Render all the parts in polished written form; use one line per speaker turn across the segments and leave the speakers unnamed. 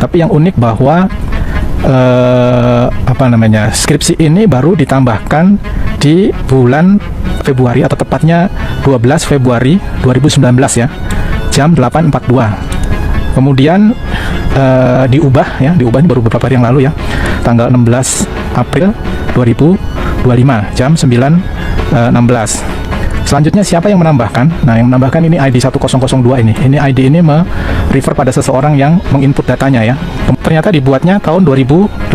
Tapi yang unik bahwa skripsi ini baru ditambahkan di bulan Februari atau tepatnya 12 Februari 2019 ya, jam 8.42. Kemudian diubah ini baru beberapa hari yang lalu ya, tanggal 16 April 2025 jam 9.16. Selanjutnya siapa yang menambahkan? Nah, yang menambahkan ini ID 1002 ini. Ini ID ini merefer pada seseorang yang menginput datanya ya. Ternyata dibuatnya tahun 2018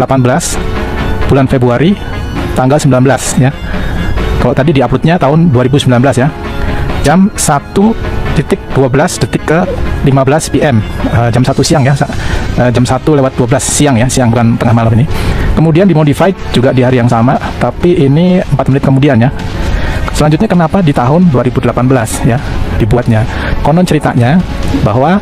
bulan Februari tanggal 19 ya. Kalau tadi diuploadnya tahun 2019 ya. Jam 1:12 ke 15 PM. Jam 1 siang ya. Jam 1:12 siang ya, siang bukan tengah malam ini. Kemudian dimodified juga di hari yang sama, tapi ini 4 menit kemudian ya. Selanjutnya kenapa di tahun 2018 ya dibuatnya? Konon ceritanya bahwa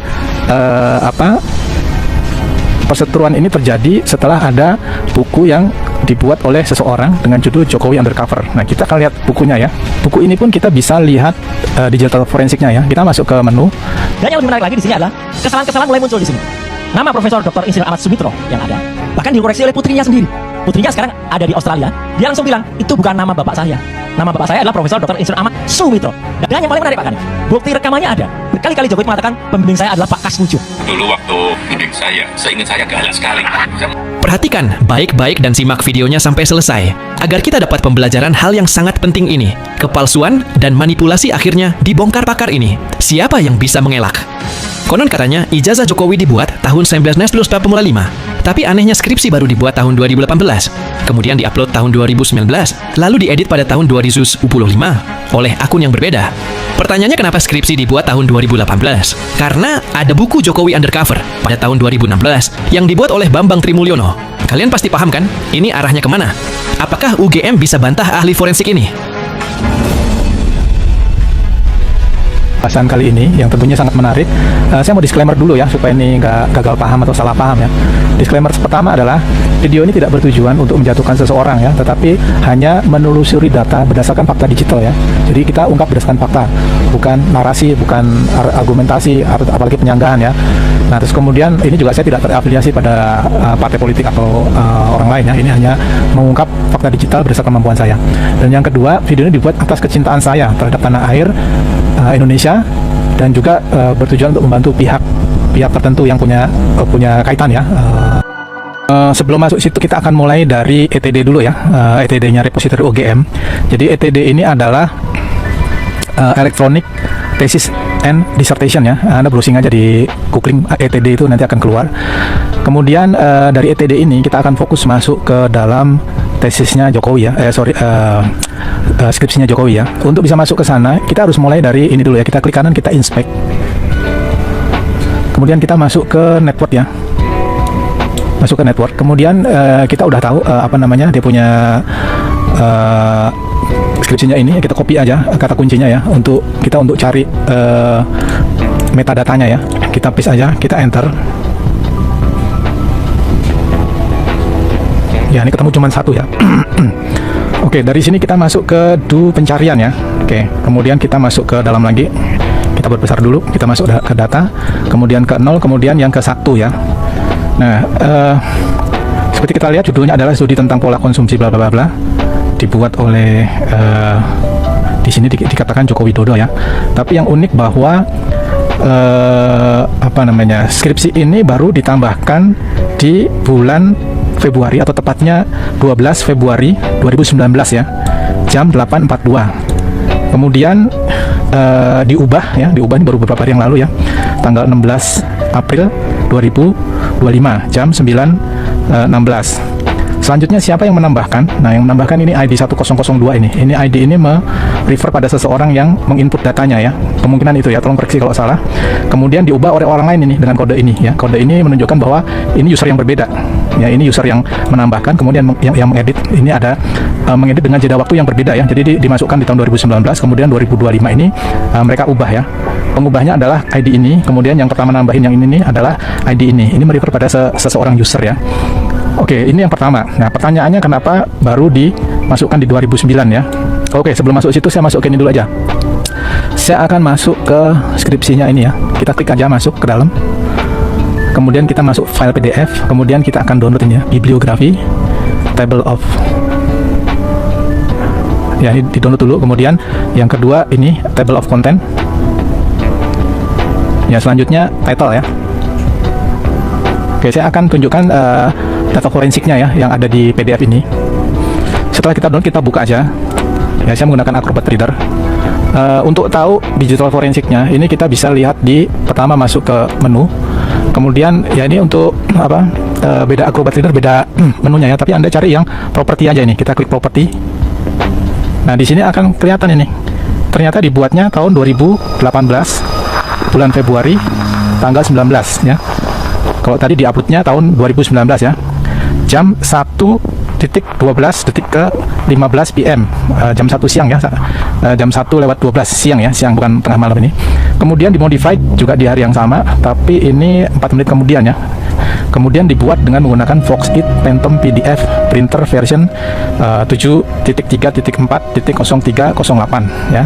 perseteruan ini terjadi setelah ada buku yang dibuat oleh seseorang dengan judul Jokowi Undercover. Nah, kita akan lihat bukunya ya. Buku ini pun kita bisa lihat digital forensiknya ya. Kita masuk ke menu.
Dan yang lebih menarik lagi di sini adalah kesalahan-kesalahan mulai muncul di sini. Nama Profesor Dr. Insinyur Ahmad Sumitro yang ada bahkan dikoreksi oleh putrinya sendiri. Putrinya sekarang ada di Australia. Dia langsung bilang, itu bukan nama bapak saya. Nama bapak saya adalah Profesor Dr. Insinyur Ahmad Sumitro. Dan yang paling menarik Pak Kani, bukti rekamannya ada. Berkali-kali Jokowi mengatakan pembimbing saya adalah Pak Kasmujo.
Dulu waktu bimbing saya ingat saya galak sekali.
Perhatikan baik-baik dan simak videonya sampai selesai agar kita dapat pembelajaran hal yang sangat penting ini. Kepalsuan dan manipulasi akhirnya dibongkar pakar ini. Siapa yang bisa mengelak? Konon katanya ijazah Jokowi dibuat tahun 1945, tapi anehnya skripsi baru dibuat tahun 2018, kemudian diupload tahun 2019, lalu diedit pada tahun 2025 oleh akun yang berbeda. Pertanyaannya kenapa skripsi dibuat tahun 2018? Karena ada buku Jokowi Undercover pada tahun 2016 yang dibuat oleh Bambang Trimulyono. Kalian pasti paham kan? Ini arahnya kemana? Apakah UGM bisa bantah ahli forensik ini?
Bahasan kali ini yang tentunya sangat menarik. Saya mau disclaimer dulu ya supaya ini nggak gagal paham atau salah paham ya. Disclaimer pertama adalah video ini tidak bertujuan untuk menjatuhkan seseorang ya, tetapi hanya menelusuri data berdasarkan fakta digital ya. Jadi kita ungkap berdasarkan fakta, bukan narasi, bukan argumentasi, apalagi penyanggahan ya. Nah, terus kemudian ini juga saya tidak terafiliasi pada partai politik atau orang lain ya. Ini hanya mengungkap fakta digital berdasarkan kemampuan saya. Dan yang kedua, video ini dibuat atas kecintaan saya terhadap tanah air Indonesia dan juga bertujuan untuk membantu pihak tertentu yang punya kaitan ya. Sebelum masuk situ kita akan mulai dari ETD dulu ya. ETD-nya repository UGM. Jadi ETD ini adalah Electronic Thesis and Dissertation ya. Anda browsing aja di googling ETD itu nanti akan keluar. Kemudian dari ETD ini kita akan fokus masuk ke dalam tesisnya Jokowi ya. Skripsinya Jokowi ya. Untuk bisa masuk ke sana kita harus mulai dari ini dulu ya. Kita klik kanan, kita inspect. Kemudian kita masuk ke network ya. Masuk ke network. Kemudian kita udah tahu dia punya skripsinya ini. Kita copy aja kata kuncinya ya untuk cari metadatanya ya. Kita paste aja, kita enter. Ya, ini ketemu cuma satu ya. Oke, dari sini kita masuk ke do pencarian ya. Oke, kemudian kita masuk ke dalam lagi. Kita berbesar dulu, kita masuk ke data, kemudian ke 0, kemudian yang ke 1 ya. Nah, seperti kita lihat judulnya adalah studi tentang pola konsumsi bla bla bla. Dibuat oleh di sini dikatakan Joko Widodo ya. Tapi yang unik bahwa skripsi ini baru ditambahkan di bulan Februari atau tepatnya 12 Februari 2019 ya, jam 8.42. Kemudian diubah ini baru beberapa hari yang lalu ya, tanggal 16 April 2025 jam 9.16. Selanjutnya siapa yang menambahkan? Nah, yang menambahkan ini ID 1002 ini. Ini ID ini merefer pada seseorang yang menginput datanya ya. Kemungkinan itu ya, tolong koreksi kalau salah. Kemudian diubah oleh orang lain ini dengan kode ini ya. Kode ini menunjukkan bahwa ini user yang berbeda. Ya, ini user yang menambahkan, kemudian yang mengedit ini ada mengedit dengan jeda waktu yang berbeda ya. Jadi dimasukkan di tahun 2019, kemudian 2025 ini mereka ubah ya. Pengubahnya adalah ID ini, kemudian yang pertama nambahin yang ini adalah ID ini. Ini merefer pada seseorang user ya. Oke, ini yang pertama. Nah, pertanyaannya kenapa baru dimasukkan di 2009 ya? Oke, sebelum masuk situ saya masukin ini dulu aja. Saya akan masuk ke skripsinya ini ya. Kita klik aja masuk ke dalam. kemudian kita masuk file PDF, kemudian kita akan download ini ya, bibliografi, table of, ya ini di download dulu. Kemudian yang kedua ini table of content, ya selanjutnya title ya. Oke, saya akan tunjukkan data forensiknya ya yang ada di PDF ini. Setelah kita download, kita buka aja ya. Saya menggunakan Acrobat Reader. Untuk tahu digital forensiknya ini kita bisa lihat di pertama masuk ke menu, kemudian ya ini untuk apa, beda Acrobat Reader beda menunya ya, tapi Anda cari yang property aja ini. Kita klik property. Nah di sini akan kelihatan ini ternyata dibuatnya tahun 2018 bulan Februari tanggal 19 ya. Kalau tadi diuploadnya tahun 2019 ya, jam 1:12 ke 15 PM, jam 1 siang ya, jam 1:12 siang ya, siang bukan tengah malam ini. Kemudian dimodified juga di hari yang sama, tapi ini 4 menit kemudian ya. Kemudian dibuat dengan menggunakan Foxit Phantom PDF printer version 7.3.4.0308 ya.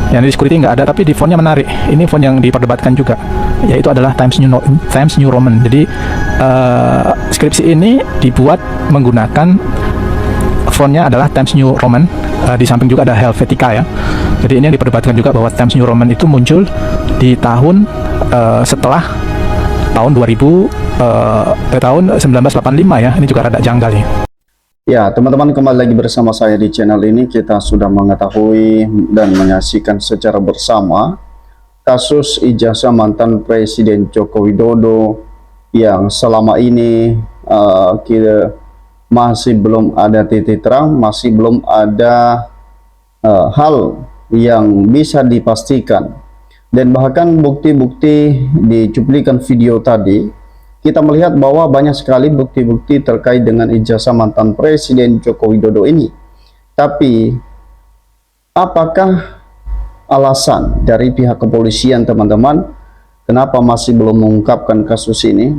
Yang di security nggak ada, tapi di fontnya menarik. Ini font yang diperdebatkan juga, yaitu adalah Times New Roman. Jadi skripsi ini dibuat menggunakan fontnya adalah Times New Roman. Di samping juga ada Helvetica ya. Jadi ini yang diperdebatkan juga bahwa Times New Roman itu muncul di tahun setelah tahun 1985 ya. Ini juga rada janggal nih.
Ya, teman-teman, kembali lagi bersama saya di channel ini. Kita sudah mengetahui dan menyaksikan secara bersama kasus ijazah mantan Presiden Joko Widodo yang selama ini kita masih belum ada titik terang, masih belum ada hal yang bisa dipastikan. Dan bahkan bukti-bukti di cuplikan video tadi, kita melihat bahwa banyak sekali bukti-bukti terkait dengan ijazah mantan Presiden Joko Widodo ini. Tapi apakah alasan dari pihak kepolisian, teman-teman, kenapa masih belum mengungkapkan kasus ini?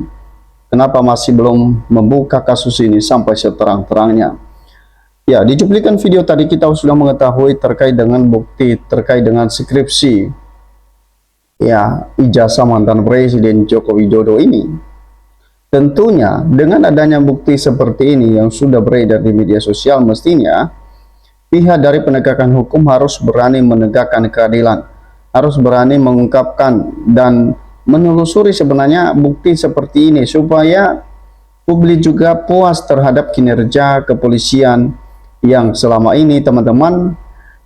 Kenapa masih belum membuka kasus ini sampai seterang-terangnya? Ya, di cuplikan video tadi kita sudah mengetahui terkait dengan bukti, terkait dengan skripsi ya ijazah mantan Presiden Joko Widodo ini. Tentunya dengan adanya bukti seperti ini yang sudah beredar di media sosial, mestinya pihak dari penegakan hukum harus berani menegakkan keadilan, harus berani mengungkapkan dan menelusuri sebenarnya bukti seperti ini, supaya publik juga puas terhadap kinerja kepolisian yang selama ini, teman-teman,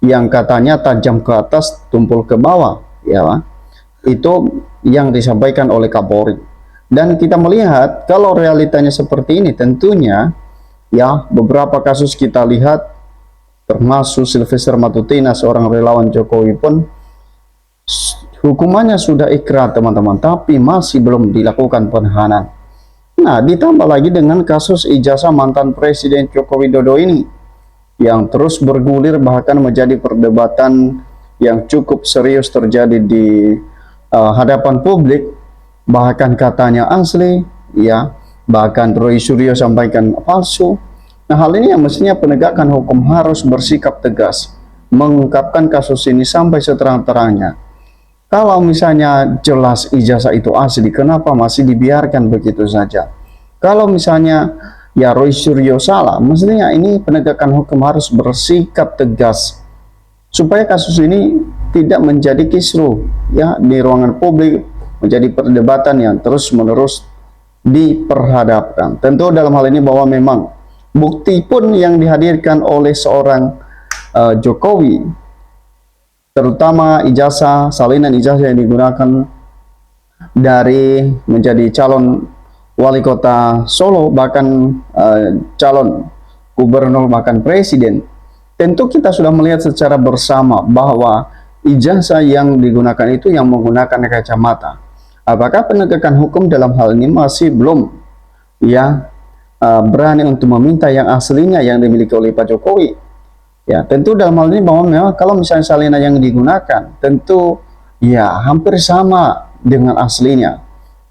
yang katanya tajam ke atas tumpul ke bawah ya, itu yang disampaikan oleh Kapolri. Dan kita melihat kalau realitanya seperti ini, tentunya ya beberapa kasus kita lihat, termasuk Sylvester Matutina, seorang relawan Jokowi pun hukumannya sudah ikrar, teman-teman, tapi masih belum dilakukan penahanan. Nah, ditambah lagi dengan kasus ijazah mantan Presiden Joko Widodo ini yang terus bergulir, bahkan menjadi perdebatan yang cukup serius terjadi di hadapan publik. Bahkan katanya asli ya, bahkan Roy Suryo sampaikan palsu. Nah, hal ini yang mestinya penegakan hukum harus bersikap tegas mengungkapkan kasus ini sampai seterang-terangnya. Kalau misalnya jelas ijazah itu asli, kenapa masih dibiarkan begitu saja? Kalau misalnya ya Roy Suryo salah, mestinya ini penegakan hukum harus bersikap tegas supaya kasus ini tidak menjadi kisruh ya di ruangan publik, menjadi perdebatan yang terus-menerus diperhadapkan. Tentu dalam hal ini bahwa memang bukti pun yang dihadirkan oleh seorang Jokowi, terutama ijazah, salinan ijazah yang digunakan dari menjadi calon wali kota Solo, bahkan calon gubernur, bahkan presiden. Tentu kita sudah melihat secara bersama bahwa ijazah yang digunakan itu yang menggunakan kacamata. Apakah penegakan hukum dalam hal ini masih belum ya berani untuk meminta yang aslinya yang dimiliki oleh Pak Jokowi? Ya, tentu dalam hal ini bahwa memang kalau misalnya salinan yang digunakan tentu ya hampir sama dengan aslinya.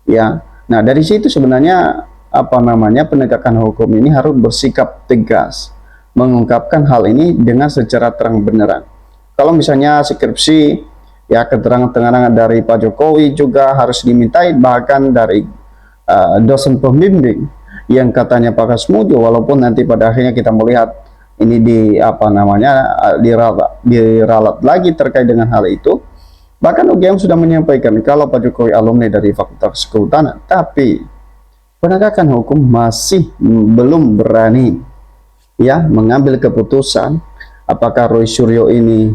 Ya. Nah, dari situ sebenarnya apa namanya penegakan hukum ini harus bersikap tegas mengungkapkan hal ini dengan secara terang benerang. Kalau misalnya skripsi ya keterangan-keterangan dari Pak Jokowi juga harus dimintai, bahkan dari dosen pembimbing yang katanya pakai Smujo, walaupun nanti pada akhirnya kita melihat ini diralat lagi terkait dengan hal itu. Bahkan UGM sudah menyampaikan kalau Pak Jokowi alumni dari Fakultas Kehutanan, tapi penegakan hukum masih belum berani ya mengambil keputusan apakah Roy Suryo ini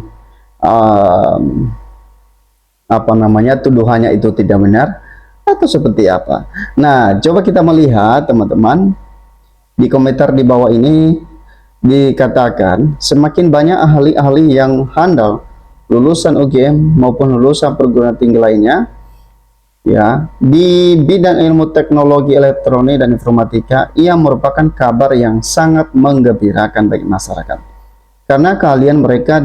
tuduhannya itu tidak benar atau seperti apa. Nah, coba kita melihat teman-teman, di komentar di bawah ini dikatakan semakin banyak ahli-ahli yang handal lulusan UGM maupun lulusan perguruan tinggi lainnya ya di bidang ilmu teknologi elektronik dan informatika, ia merupakan kabar yang sangat menggembirakan bagi masyarakat, karena keahlian mereka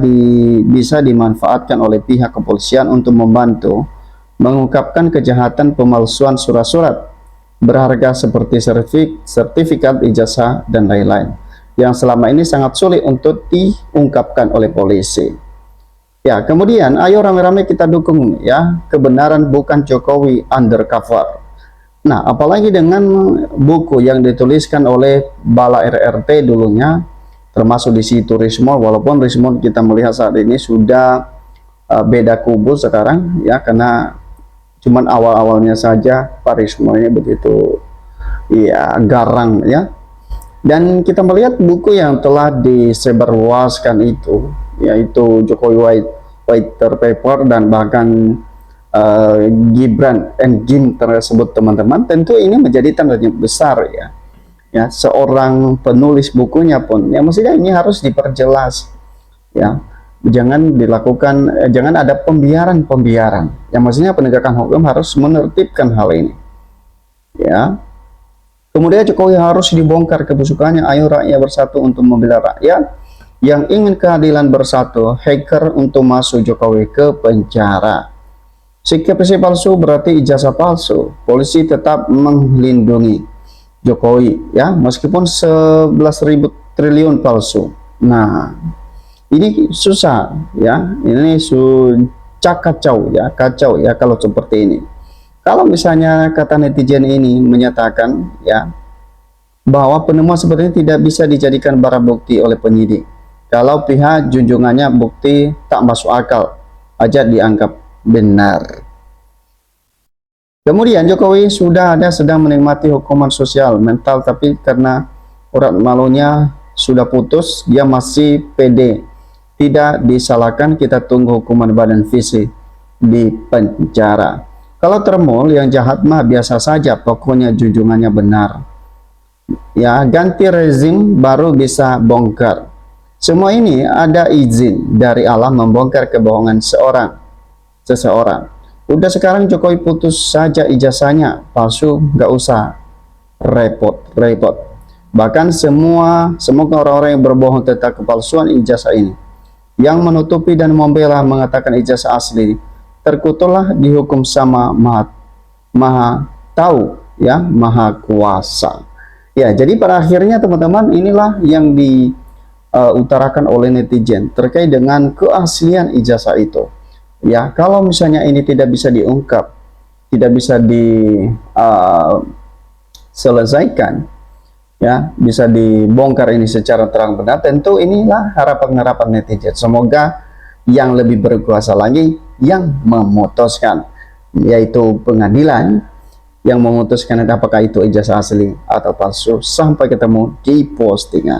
bisa dimanfaatkan oleh pihak kepolisian untuk membantu mengungkapkan kejahatan pemalsuan surat-surat berharga seperti sertifikat ijazah dan lain-lain yang selama ini sangat sulit untuk diungkapkan oleh polisi. Ya, kemudian ayo rame-rame kita dukung ya kebenaran bukan Jokowi undercover. Nah, apalagi dengan buku yang dituliskan oleh Bala RRT dulunya, termasuk di situ Rismon, walaupun Rismon kita melihat saat ini sudah beda kubu sekarang ya, karena cuman awal-awalnya saja Pak Rismon ini begitu ya garang ya. Dan kita melihat buku yang telah disebarluaskan itu, yaitu Jokowi White Paper dan bahkan Gibran and Gim tersebut teman-teman, tentu ini menjadi tanda besar ya. Ya, seorang penulis bukunya pun ya mestinya ini harus diperjelas ya. Jangan dilakukan, jangan ada pembiaran. Yang maksudnya penegakan hukum harus menertibkan hal ini. Ya. Kemudian Jokowi harus dibongkar kebusukannya. Ayo rakyat bersatu untuk membela rakyat yang ingin keadilan bersatu. Hacker untuk masuk Jokowi ke penjara. CKPC palsu berarti ijazah palsu. Polisi tetap melindungi Jokowi ya, meskipun 11.000 triliun palsu. Nah, ini susah ya. Ini kacau ya kalau seperti ini. Kalau misalnya kata netizen ini menyatakan ya bahwa penemuan seperti ini tidak bisa dijadikan barang bukti oleh penyidik. Kalau pihak junjungannya bukti tak masuk akal aja dianggap benar. Kemudian Jokowi sedang menikmati hukuman sosial mental, tapi karena urat malunya sudah putus, dia masih pede. Tidak disalahkan, kita tunggu hukuman badan fisik di penjara. Kalau termul yang jahat mah biasa saja, pokoknya junjungannya benar. Ya, ganti rezim baru bisa bongkar. Semua ini ada izin dari Allah membongkar kebohongan seseorang. Udah sekarang Jokowi putus saja ijazahnya palsu, nggak usah repot. Bahkan semoga orang-orang yang berbohong tentang kepalsuan ijazah ini, yang menutupi dan membela mengatakan ijazah asli, terkutuklah dihukum sama maha tahu ya, maha kuasa. Ya, jadi pada akhirnya teman-teman, inilah yang diutarakan oleh netizen terkait dengan keaslian ijazah itu. Ya, kalau misalnya ini tidak bisa diungkap, tidak bisa diselesaikan, ya, bisa dibongkar ini secara terang benar, tentu inilah harapan netizen. Semoga yang lebih berkuasa lagi yang memutuskan, yaitu pengadilan yang memutuskan apakah itu ijazah asli atau palsu. Sampai ketemu di postingan.